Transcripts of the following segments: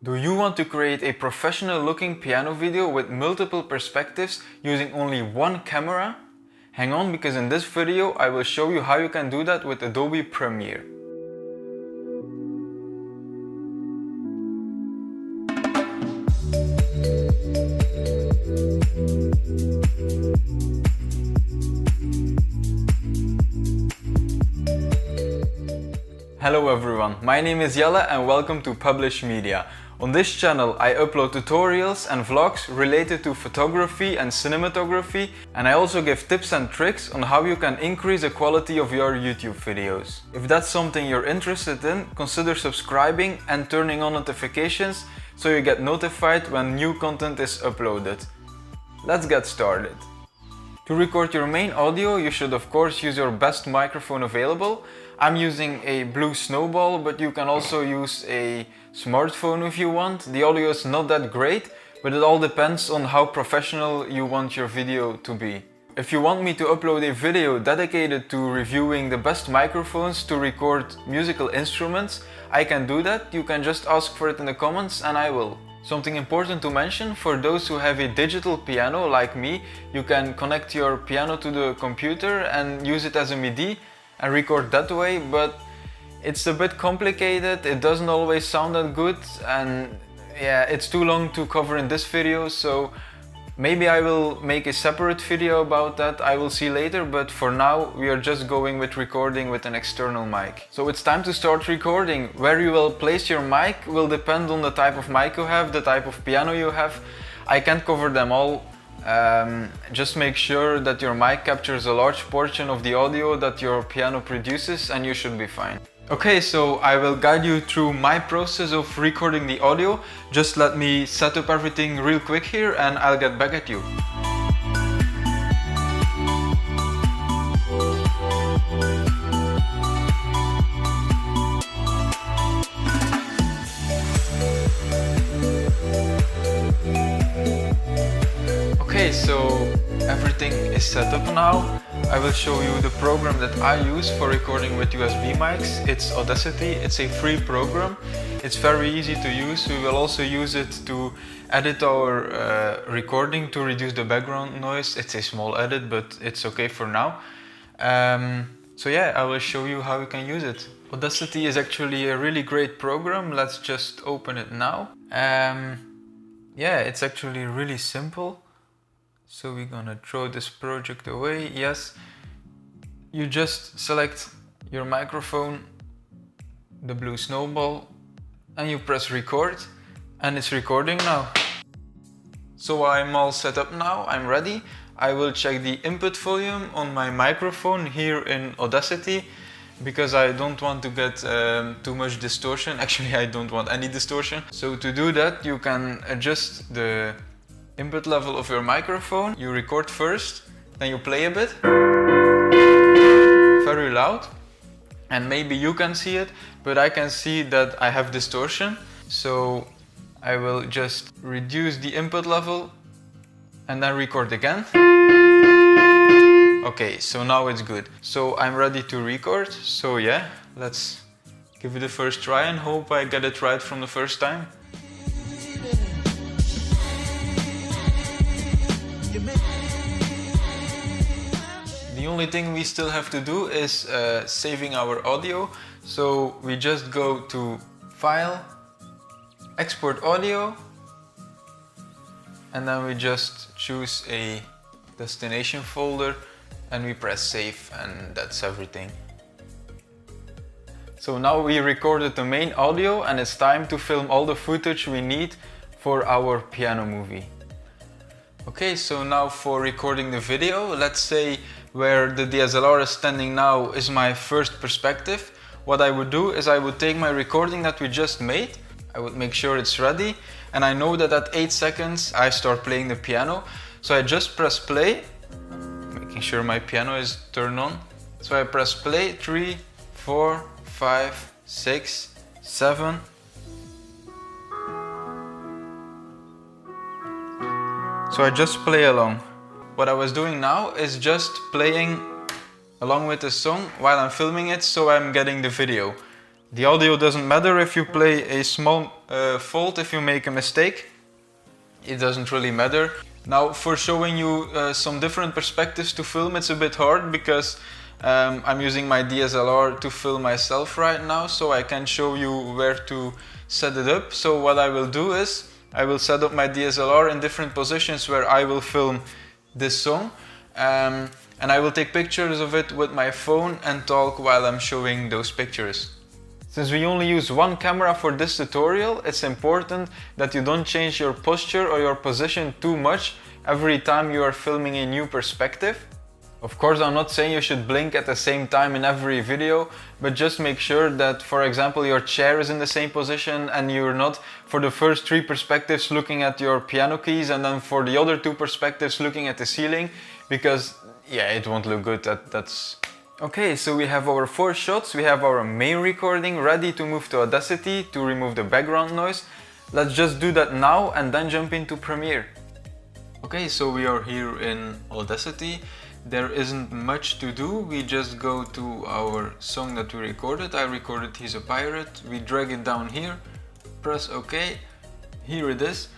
Do you want to create a professional looking piano video with multiple perspectives using only one camera? Hang on, because in this video I will show you how you can do that with Adobe Premiere. Hello everyone, my name is Jelle and welcome to Publish Media. On this channel I upload tutorials and vlogs related to photography and cinematography, and I also give tips and tricks on how you can increase the quality of your YouTube videos. If that's something you're interested in, consider subscribing and turning on notifications so you get notified when new content is uploaded. Let's get started. To record your main audio, you should of course use your best microphone available. I'm using a Blue Snowball, but you can also use a smartphone if you want. The audio is not that great, but it all depends on how professional you want your video to be. If you want me to upload a video dedicated to reviewing the best microphones to record musical instruments, I can do that. You can just ask for it in the comments and I will. Something important to mention, for those who have a digital piano like me, you can connect your piano to the computer and use it as a MIDI and record that way, but it's a bit complicated, it doesn't always sound that good, and yeah, it's too long to cover in this video, so maybe I will make a separate video about that, I will see later, but for now we are just going with recording with an external mic. So it's time to start recording. Where you will place your mic will depend on the type of mic you have, the type of piano you have. I can't cover them all. Just make sure that your mic captures a large portion of the audio that your piano produces and you should be fine. Okay, so I will guide you through my process of recording the audio. Just let me set up everything real quick here and I'll get back at you. Okay, so everything is set up now. I will show you the program that I use for recording with USB mics. It's Audacity. It's a free program. It's very easy to use. We will also use it to edit our recording to reduce the background noise. It's a small edit, but it's okay for now. So yeah, I will show you how you can use it. Audacity is actually a really great program. Let's just open it now. Yeah, it's actually really simple. So we're gonna throw this project away. Yes, you just select your microphone, the Blue Snowball, and you press record, and it's recording now. So I'm all set up now, I'm ready. I will check the input volume on my microphone here in Audacity, because I don't want to get too much distortion. Actually, I don't want any distortion. So to do that, you can adjust the input level of your microphone. You record first, then you play a bit, very loud, and maybe you can see it, but I can see that I have distortion. So I will just reduce the input level and then record again. Okay, so now it's good. So I'm ready to record. So yeah, let's give it a first try and hope I get it right from the first time. The only thing we still have to do is saving our audio. So we just go to File, Export Audio, and then we just choose a destination folder and we press save, and that's everything. So now we recorded the main audio and it's time to film all the footage we need for our piano movie. Okay, so now for recording the video, let's say where the DSLR is standing now is my first perspective. What I would do is I would take my recording that we just made, I would make sure it's ready, and I know that at 8 seconds I start playing the piano. So I just press play, making sure my piano is turned on. So I press play, 3, 4, 5, 6, 7. So I just play along. What I was doing now is just playing along with the song while I'm filming it, so I'm getting the video. The audio doesn't matter if you play a small fault, if you make a mistake. It doesn't really matter. Now for showing you some different perspectives to film, it's a bit hard because I'm using my DSLR to film myself right now, so I can show you where to set it up. So what I will do is, I will set up my DSLR in different positions where I will film this song. And I will take pictures of it with my phone and talk while I'm showing those pictures. Since we only use one camera for this tutorial, it's important that you don't change your posture or your position too much every time you are filming a new perspective. Of course, I'm not saying you should blink at the same time in every video, but just make sure that, for example, your chair is in the same position and you're not, for the first 3 perspectives, looking at your piano keys, and then for the other 2 perspectives looking at the ceiling, because yeah, it won't look good. That's... Okay, so we have our 4 shots, we have our main recording ready to move to Audacity to remove the background noise. Let's just do that now and then jump into Premiere. Okay, so we are here in Audacity. There isn't much to do, we just go to our song that we recorded. I recorded He's a Pirate, we drag it down here, press OK, here it is.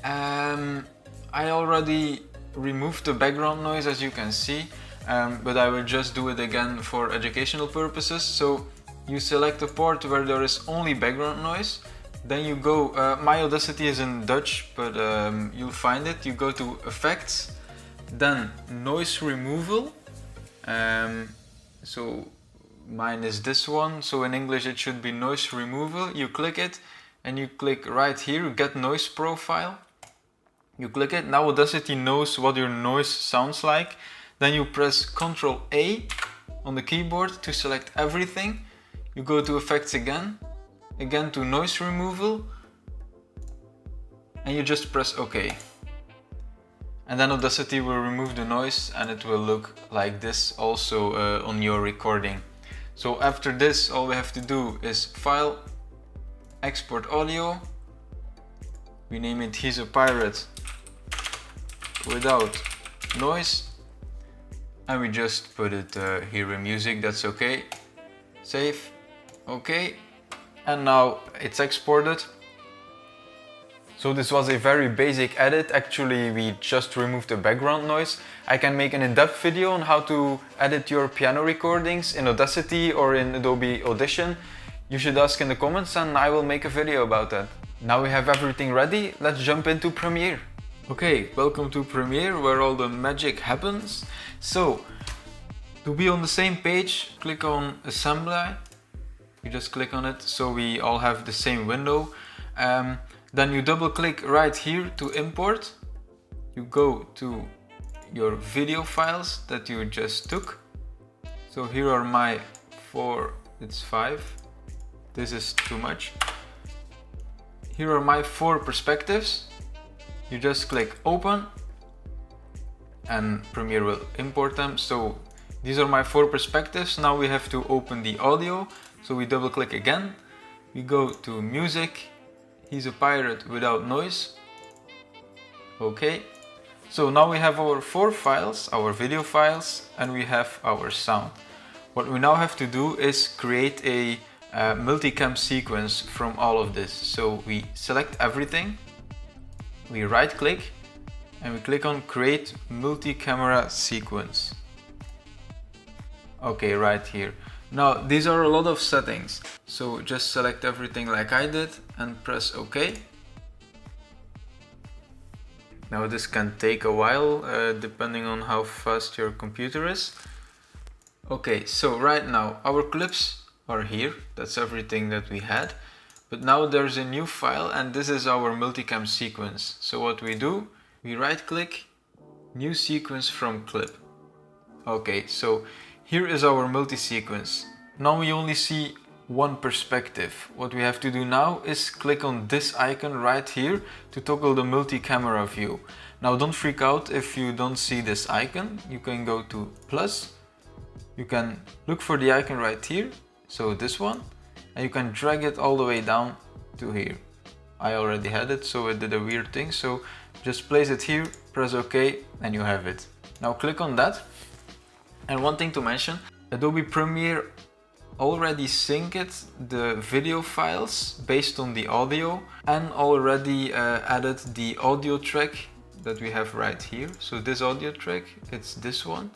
I already removed the background noise, as you can see. But I will just do it again for educational purposes. So you select a part where there is only background noise, then you go, my Audacity is in Dutch, but you'll find it. You go to Effects, then Noise Removal. So mine is this one, so in English it should be Noise Removal. You click it and you click right here, Get Noise Profile. You click it, now Audacity knows what your noise sounds like. Then you press Ctrl A on the keyboard to select everything. You go to Effects again to Noise Removal, and you just press OK. And then Audacity will remove the noise and it will look like this also on your recording. So after this, all we have to do is File, Export Audio. We name it He's a Pirate without noise. And we just put it here in music, that's okay. Save, okay. And now it's exported. So this was a very basic edit. Actually, we just removed the background noise. I can make an in-depth video on how to edit your piano recordings in Audacity or in Adobe Audition. You should ask in the comments and I will make a video about that. Now we have everything ready, let's jump into Premiere. Okay, welcome to Premiere, where all the magic happens. So, to be on the same page, click on Assembly. You just click on it so we all have the same window. Then you double click right here to import. You go to your video files that you just took. So here are my 4, it's 5. This is too much. Here are my 4 perspectives. You just click open and Premiere will import them. So these are my 4 perspectives. Now we have to open the audio. So we double click again. We go to music. He's a Pirate without noise. Okay. So now we have our 4 files, our video files, and we have our sound. What we now have to do is create a multicam sequence from all of this. So we select everything. We right click and we click on create multi-camera sequence. Okay, right here. Now these are a lot of settings, so just select everything like I did and press OK. Now this can take a while depending on how fast your computer is. Okay, so right now our clips are here, that's everything that we had. But now there's a new file and this is our multicam sequence. So what we do, we right click, new sequence from clip. Okay, so here is our multi-sequence. Now we only see one perspective. What we have to do now is click on this icon right here to toggle the multi-camera view. Now don't freak out if you don't see this icon. You can go to plus, you can look for the icon right here, so this one. And you can drag it all the way down to here. I already had it, so it did a weird thing. So just place it here, press OK, and you have it. Now click on that. And one thing to mention, Adobe Premiere already synced the video files based on the audio and already added the audio track that we have right here. So this audio track, it's this one.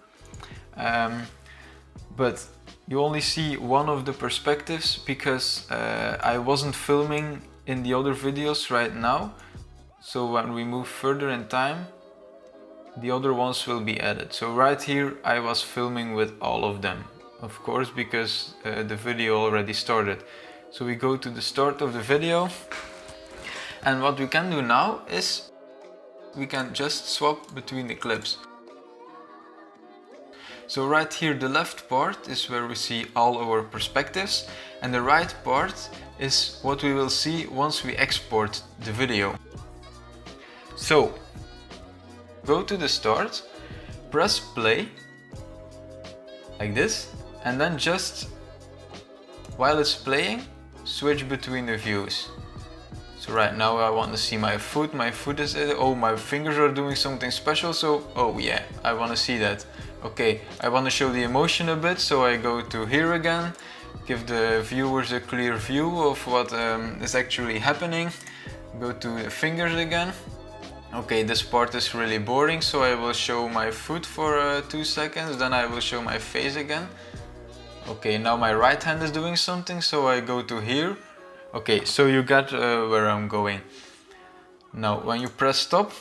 But you only see one of the perspectives because I wasn't filming in the other videos right now. So when we move further in time, the other ones will be added. So right here I was filming with all of them, of course, because the video already started. So we go to the start of the video, and what we can do now is we can just swap between the clips. So right here the left part is where we see all our perspectives, and the right part is what we will see once we export the video. So go to the start, press play, like this, and then just while it's playing, switch between the views. So right now I want to see my foot is, oh, my fingers are doing something special, so oh yeah, I want to see that. Okay, I want to show the emotion a bit, so I go to here again, give the viewers a clear view of what is actually happening. Go to the fingers again. Okay, this part is really boring, so I will show my foot for 2 seconds, then I will show my face again. Okay, now my right hand is doing something, so I go to here. Okay, so you get where I'm going. Now, when you press stop,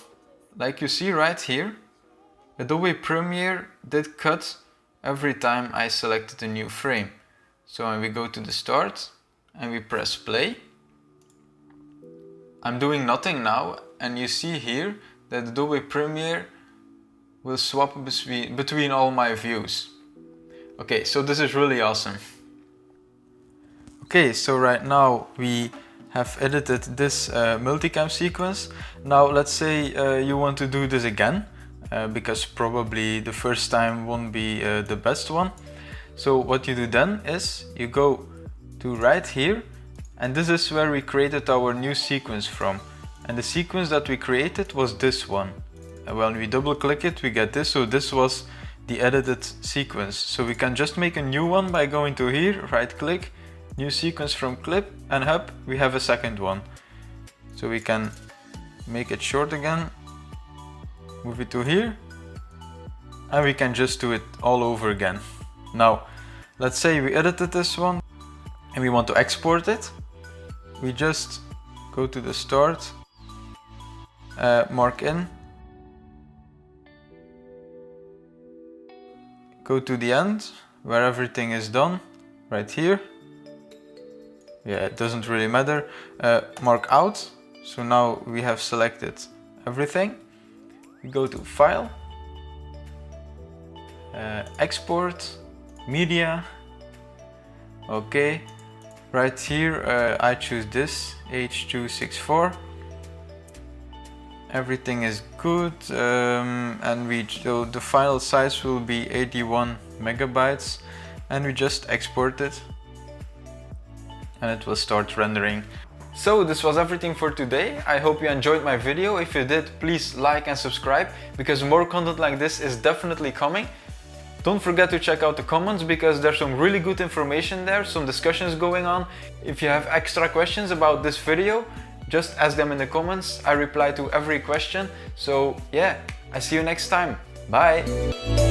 like you see right here, Adobe Premiere did cut every time I selected a new frame. So when we go to the start and we press play, I'm doing nothing now, and you see here that Adobe Premiere will swap between all my views. Okay, so this is really awesome. Okay, so right now we have edited this multicam sequence. Now let's say you want to do this again, because probably the first time won't be the best one. So what you do then is you go to right here, and this is where we created our new sequence from. And the sequence that we created was this one. And when we double click it, we get this. So this was the edited sequence. So we can just make a new one by going to here, right click, new sequence from clip, and up we have a second one. So we can make it short again, move it to here, and we can just do it all over again. Now, let's say we edited this one and we want to export it. We just go to the start, mark in, go to the end where everything is done, right here. Yeah, it doesn't really matter. Mark out. So now we have selected everything. We go to File, Export, Media. Okay, right here I choose this H.264. Everything is good, and so the file size will be 81 megabytes, and we just export it and it will start rendering. So this was everything for today. I hope you enjoyed my video. If you did, please like and subscribe, because more content like this is definitely coming. Don't forget to check out the comments, because there's some really good information there, some discussions going on. If you have extra questions about this video, just ask them in the comments. I reply to every question. So yeah, I see you next time. Bye!